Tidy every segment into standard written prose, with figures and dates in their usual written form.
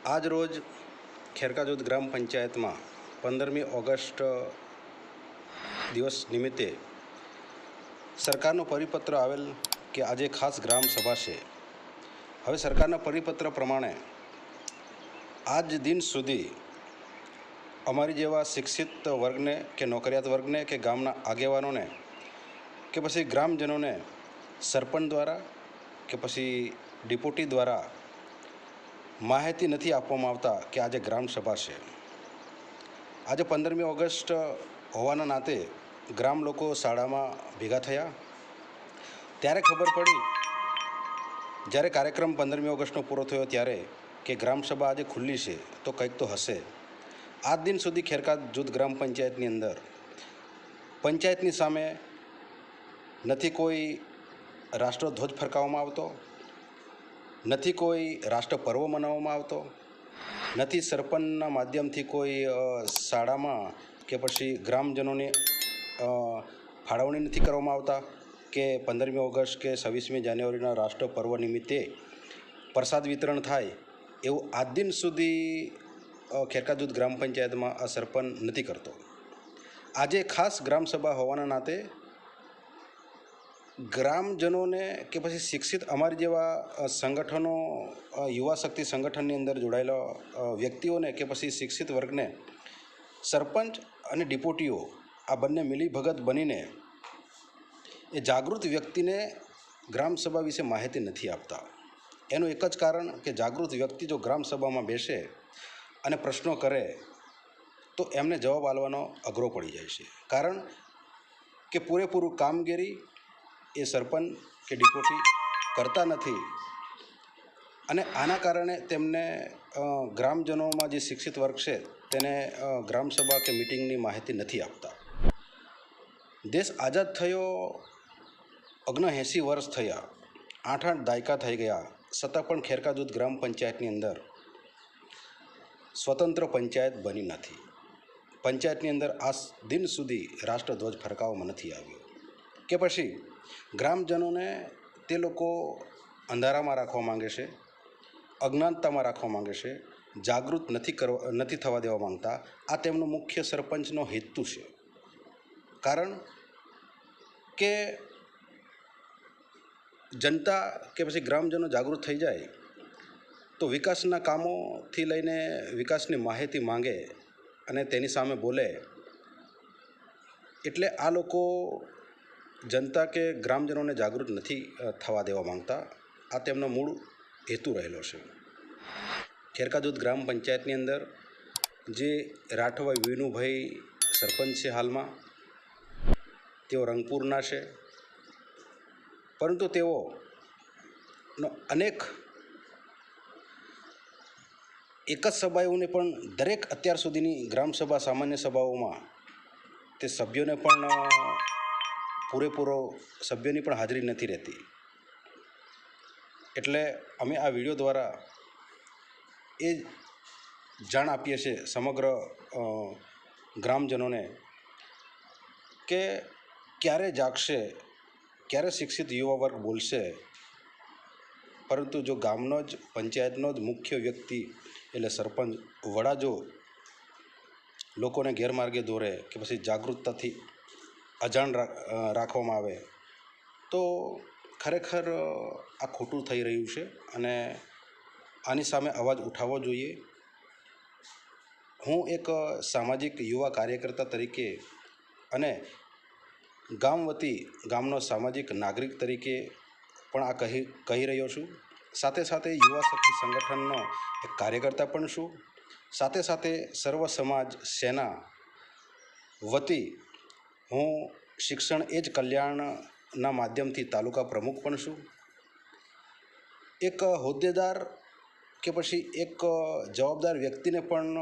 આજ રોજ ખેરકાજૂદ ગ્રામ પંચાયતમાં 15મી ઓગસ્ટ દિવસ નિમિત્તે સરકારનો પરિપત્ર આવેલ કે આજે ખાસ ગ્રામ સભા છે. હવે સરકારના પરિપત્ર પ્રમાણે આજ દિન સુધી અમારી જેવા શિક્ષિત વર્ગને કે નોકરિયાત વર્ગને કે ગામના આગેવાનોને કે પછી ગ્રામજનોને સરપંચ દ્વારા કે પછી ડિપ્યુટી દ્વારા માહિતી નથી આપવામાં આવતા કે આજે ગ્રામ સભા છે. આજે 15મી ઓગસ્ટ હોવાના નાતે ગ્રામ લોકો શાળામાં ભેગા થયા ત્યારે ખબર પડી, જ્યારે કાર્યક્રમ 15મી ઓગસ્ટનો પૂરો થયો ત્યારે કે ગ્રામસભા આજે ખુલ્લી છે તો કંઈક તો હશે. આજ દિન સુધી ખેરકાજૂદ ગ્રામ પંચાયતની અંદર પંચાયતની સામે નથી કોઈ રાષ્ટ્રધ્વજ ફરકાવવામાં આવતો, નથી કોઈ રાષ્ટ્ર પર્વ મનાવવામાં આવતો, નથી સરપંચના માધ્યમથી કોઈ શાળામાં કે પછી ગ્રામજનોની ફાળવણી નથી કરવામાં આવતા કે 15મી ઓગસ્ટ કે 26મી જાન્યુઆરીના રાષ્ટ્ર પર્વ નિમિત્તે પ્રસાદ વિતરણ થાય એવું આજ દિન સુધી ખેરકાજૂદ ગ્રામ પંચાયતમાં આ સરપંચ નથી કરતો. આજે ખાસ ગ્રામસભા હોવાના નાતે ગ્રામજનોને કે પછી શિક્ષિત અમારી જેવા સંગઠનો, યુવા શક્તિ સંગઠનની અંદર જોડાયેલા વ્યક્તિઓને કે પછી શિક્ષિત વર્ગને સરપંચ અને ડિપ્યુટીઓ આ બંને મિલીભગત બનીને એ જાગૃત વ્યક્તિને ગ્રામસભા વિશે માહિતી નથી આપતા. એનું એક જ કારણ કે જાગૃત વ્યક્તિ જો ગ્રામસભામાં બેસે અને પ્રશ્નો કરે તો એમને જવાબ આપવાનો અઘરો પડી જાય છે. કારણ કે પૂરેપૂરું કામગીરી એ સરપંચ કે ડિપ્યુટી કરતા નથી અને આના કારણે તેમને ગ્રામજનોમાં જે શિક્ષિત વર્ગ છે તેને ગ્રામસભા કે મિટિંગની માહિતી નથી આપતા. દેશ આઝાદ થયો 79 વર્ષ થયા, 8 દાયકા થઈ ગયા, છતાં પણ ખેરકાજૂદ ગ્રામ પંચાયતની અંદર સ્વતંત્ર પંચાયત બની નથી. પંચાયતની અંદર આ દિન સુધી રાષ્ટ્રધ્વજ ફરકાવવામાં નથી આવ્યો કે પછી ગ્રામજનોને તે લોકો અંધારામાં રાખવા માંગે છે, અજ્ઞાનતામાં રાખવા માંગે છે, જાગૃત નથી થવા દેવા માંગતા. આ તેમનો મુખ્ય સરપંચનો હેતુ છે. કારણ કે જનતા કે પછી ગ્રામજનો જાગૃત થઈ જાય તો વિકાસના કામોથી લઈને વિકાસની માહિતી માંગે અને તેની સામે બોલે, એટલે આ લોકો જનતા કે ગ્રામજનોને જાગૃત નથી થવા દેવા માંગતા. આ તેમનો મૂળ હેતુ રહેલો છે. ખેરકાજૂદ ગ્રામ પંચાયતની અંદર જે રાઠવા વિનુભાઈ સરપંચ છે, હાલમાં તેઓ રંગપુરના છે, પરંતુ તેઓનો અનેક એક જ સભાઓને પણ દરેક અત્યાર સુધીની ગ્રામસભા સામાન્ય સભાઓમાં તે સભ્યોને પણ પૂરેપૂરો સભ્યોની પણ હાજરી નથી રહેતી. એટલે અમે આ વિડીયો દ્વારા એ જાણ આપીએ છીએ સમગ્ર ગ્રામજનોને કે ક્યારે જાગશે, ક્યારે શિક્ષિત યુવા વર્ગ બોલશે, પરંતુ જો ગામનો જ પંચાયતનો જ મુખ્ય વ્યક્તિ એટલે સરપંચ વડા જો લોકોને ગેરમાર્ગે દોરે કે પછી જાગૃતતાથી અજાણ રાખવામાં આવે તો ખરેખર આ ખોટું થઈ રહ્યું છે અને આની સામે અવાજ ઉઠાવવો જોઈએ. હું એક સામાજિક યુવા કાર્યકર્તા તરીકે અને ગામ વતી ગામનો સામાજિક નાગરિક તરીકે પણ આ કહી રહ્યો છું. સાથે સાથે યુવા શક્તિ સંગઠનનો એક કાર્યકર્તા પણ છું. સાથે સાથે સર્વ સમાજ સેના વતી હું શિક્ષણ એ જ કલ્યાણના માધ્યમથી તાલુકા પ્રમુખ પણ છું. એક હોદ્દેદાર કે પછી એક જવાબદાર વ્યક્તિને પણ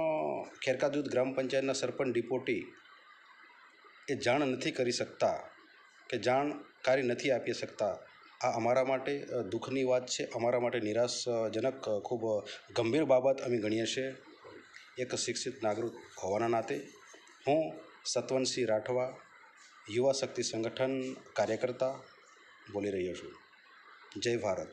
ખેરકાજૂદ ગ્રામ પંચાયતના સરપંચ ડિપ્યુટી એ જાણ નથી કરી શકતા કે જાણકારી નથી આપી શકતા. આ અમારા માટે દુઃખની વાત છે, અમારા માટે નિરાશાજનક ખૂબ ગંભીર બાબત અમે ગણીએ છીએ. એક શિક્ષિત નાગરિક હોવાના નાતે હું સતવંતસિંહ રાઠવા, યુવા શક્તિ સંગઠન કાર્યકર્તા બોલી રહ્યો છું. જય ભારત.